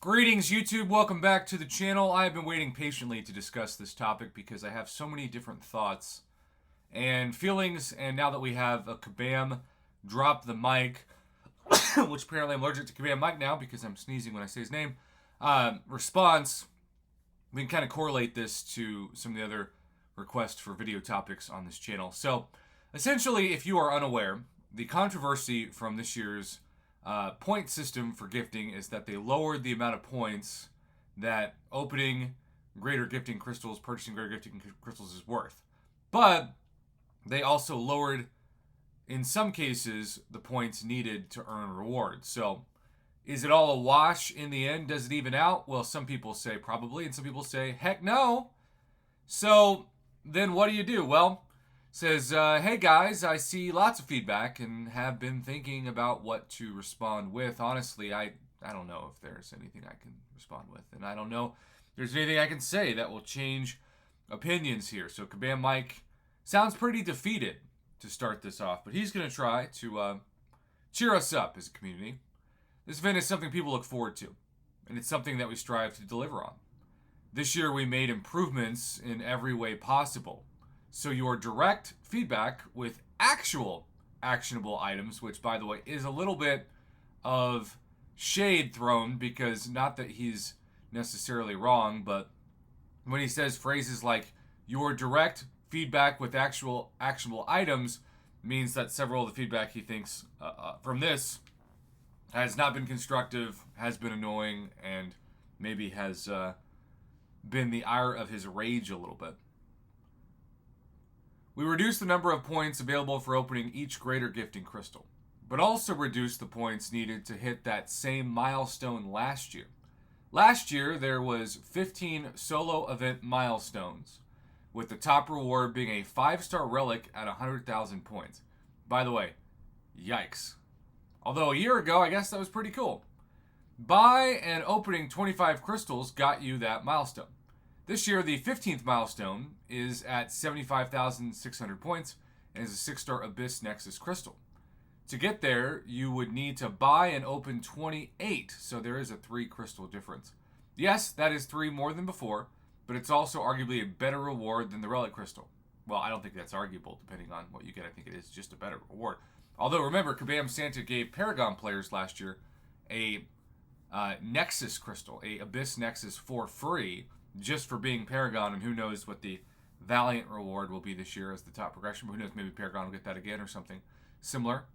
Greetings, YouTube. Welcome back to the channel. I have been waiting patiently to discuss this topic because I have so many different thoughts and feelings, and now that we have a Kabam drop the mic, which apparently I'm allergic to Kabam mic now because I'm sneezing when I say his name, response, we can kind of correlate this to some of the other requests for video topics on this channel. So, essentially, if you are unaware, the controversy from this year's point system for gifting is that they lowered the amount of points that opening greater gifting crystals, purchasing greater gifting crystals is worth. But they also lowered, in some cases, the points needed to earn rewards. So is it all a wash in the end? Does it even out? Well, some people say probably, and some people say, heck no. So then what do? Well, says, hey guys, I see lots of feedback and have been thinking about what to respond with. Honestly, I don't know if there's anything I can respond with. And I don't know if there's anything I can say that will change opinions here. So Kabam Mike sounds pretty defeated to start this off. But he's going to try to cheer us up as a community. This event is something people look forward to. And it's something that we strive to deliver on. This year we made improvements in every way possible. So your direct feedback with actual actionable items, which by the way is a little bit of shade thrown because not that he's necessarily wrong, but when he says phrases like your direct feedback with actual actionable items means that several of the feedback he thinks from this has not been constructive, has been annoying, and maybe has been the ire of his rage a little bit. We reduced the number of points available for opening each greater gifting crystal, but also reduced the points needed to hit that same milestone last year. Last year, there was 15 solo event milestones, with the top reward being a 5-star relic at 100,000 points. By the way, yikes. Although a year ago, I guess that was pretty cool. Buy and opening 25 crystals got you that milestone. This year, the 15th milestone is at 75,600 points and is a 6-star Abyss Nexus crystal. To get there, you would need to buy and open 28, so there is a 3 crystal difference. Yes, that is 3 more than before, but it's also arguably a better reward than the relic crystal. Well, I don't think that's arguable, depending on what you get. I think it is just a better reward. Although, remember, Kabam Santa gave Paragon players last year a Nexus crystal, a Abyss Nexus for free, just for being Paragon, and who knows what the Valiant reward will be this year as the top progression. But who knows, maybe Paragon will get that again or something similar.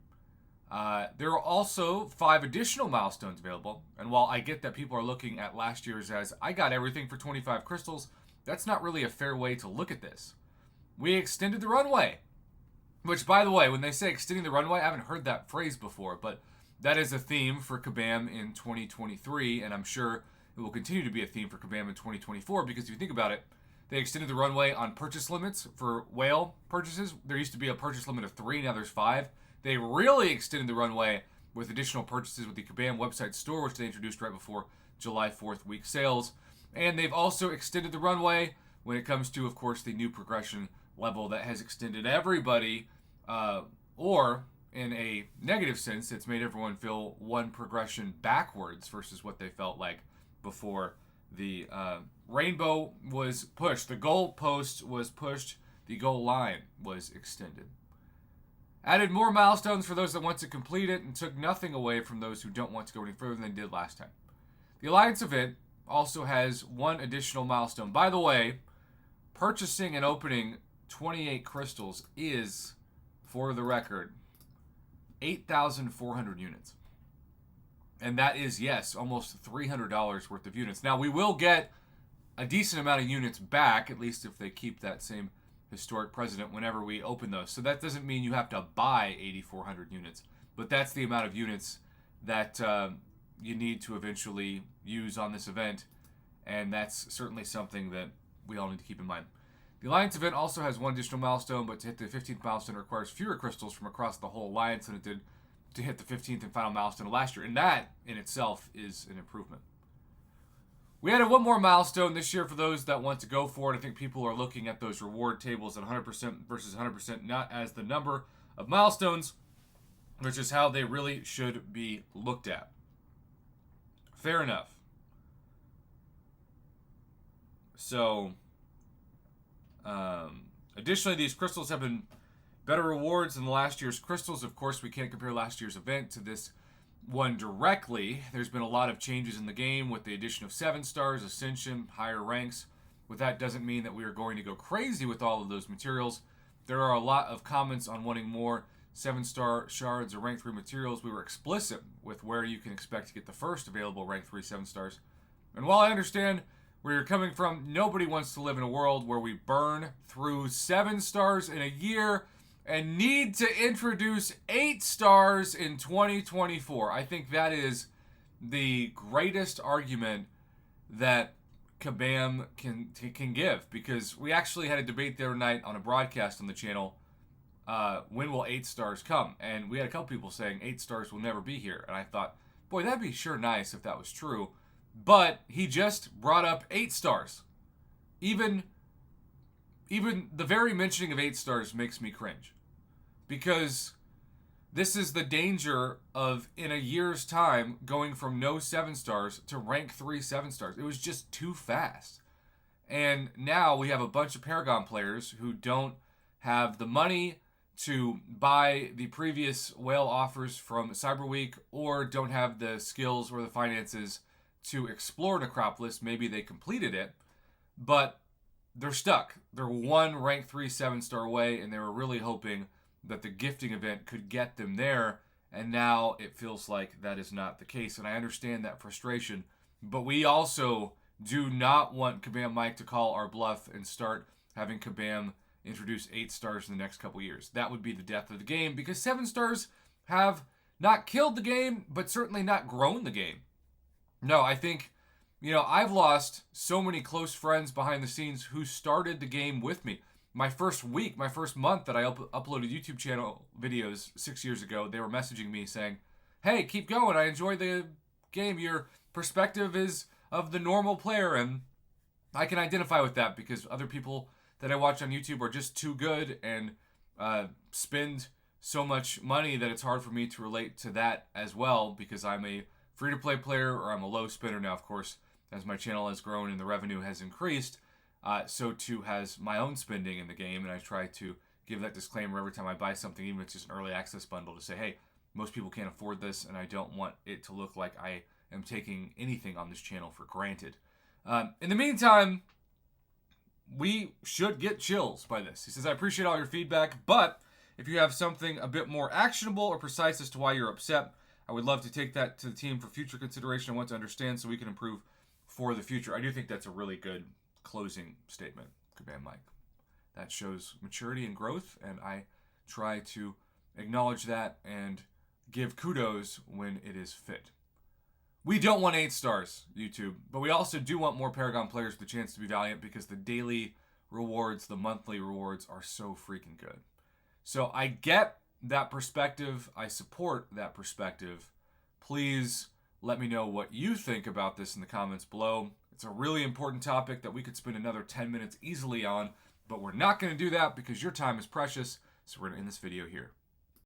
There are also 5 additional milestones available, and while I get that people are looking at last year's as, I got everything for 25 crystals, that's not really a fair way to look at this. We extended the runway, which, by the way, when they say extending the runway, I haven't heard that phrase before, but that is a theme for Kabam in 2023, and I'm sure it will continue to be a theme for Kabam in 2024 because if you think about it, they extended the runway on purchase limits for whale purchases. There used to be a purchase limit of 3, now there's 5. They really extended the runway with additional purchases with the Kabam website store, which they introduced right before July 4th week sales. And they've also extended the runway when it comes to, of course, the new progression level that has extended everybody, or in a negative sense, it's made everyone feel one progression backwards versus what they felt like before the rainbow was pushed. The goal post was pushed. The goal line was extended. Added more milestones for those that want to complete it and took nothing away from those who don't want to go any further than they did last time. The Alliance event also has 1 additional milestone. By the way, purchasing and opening 28 crystals is, for the record, 8,400 units. And that is, yes, almost $300 worth of units. Now, we will get a decent amount of units back, at least if they keep that same historic precedent whenever we open those. So that doesn't mean you have to buy 8,400 units, but that's the amount of units that you need to eventually use on this event, and that's certainly something that we all need to keep in mind. The Alliance event also has 1 additional milestone, but to hit the 15th milestone requires fewer crystals from across the whole Alliance than it did to hit the 15th and final milestone of last year, and that in itself is an improvement. We added 1 more milestone this year for those that want to go for it. I think people are looking at those reward tables at 100% versus 100% not as the number of milestones, which is how they really should be looked at. Fair enough. So, additionally, these crystals have been better rewards than last year's crystals. Of course, we can't compare last year's event to this one directly. There's been a lot of changes in the game with the addition of 7 stars, ascension, higher ranks. But that doesn't mean that we are going to go crazy with all of those materials. There are a lot of comments on wanting more 7-star shards or rank 3 materials. We were explicit with where you can expect to get the first available rank 3 7 stars. And while I understand where you're coming from, nobody wants to live in a world where we burn through 7 stars in a year and need to introduce 8 stars in 2024. I think that is the greatest argument that Kabam can give, because we actually had a debate the other night on a broadcast on the channel. When will 8 stars come? And we had a couple people saying 8 stars will never be here. And I thought, boy, that'd be sure nice if that was true. But he just brought up 8 stars. Even the very mentioning of 8 stars makes me cringe. Because this is the danger of, in a year's time, going from no 7 stars to rank 3 7 stars. It was just too fast. And now we have a bunch of Paragon players who don't have the money to buy the previous whale offers from Cyber Week, or don't have the skills or the finances to explore Necropolis. Maybe they completed it, but they're stuck. They're one rank 3 7 star away, and they were really hoping that the gifting event could get them there, and now it feels like that is not the case. And I understand that frustration, but we also do not want Kabam Mike to call our bluff and start having Kabam introduce 8 stars in the next couple years. That would be the death of the game, because 7 stars have not killed the game, but certainly not grown the game. No, I think, I've lost so many close friends behind the scenes who started the game with me. My first week, my first month that I uploaded YouTube channel videos 6 years ago, they were messaging me saying, hey, keep going, I enjoy the game, your perspective is of the normal player, and I can identify with that because other people that I watch on YouTube are just too good and spend so much money that it's hard for me to relate to that as well, because I'm a free-to-play player, or I'm a low spender. Now, of course, as my channel has grown and the revenue has increased, so too has my own spending in the game, and I try to give that disclaimer every time I buy something, even if it's just an early access bundle, to say, hey, most people can't afford this, and I don't want it to look like I am taking anything on this channel for granted. In the meantime, we should get chills by this. He says, I appreciate all your feedback, but if you have something a bit more actionable or precise as to why you're upset, I would love to take that to the team for future consideration. I want to understand so we can improve for the future. I do think that's a really good closing statement, Kabam Mike. That shows maturity and growth, and I try to acknowledge that and give kudos when it is fit. We don't want 8 stars, YouTube, but we also do want more Paragon players with the chance to be valiant, because the daily rewards, the monthly rewards are so freaking good. So I get that perspective. I support that perspective. Please let me know what you think about this in the comments below. It's a really important topic that we could spend another 10 minutes easily on, but we're not going to do that because your time is precious, so we're going to end this video here.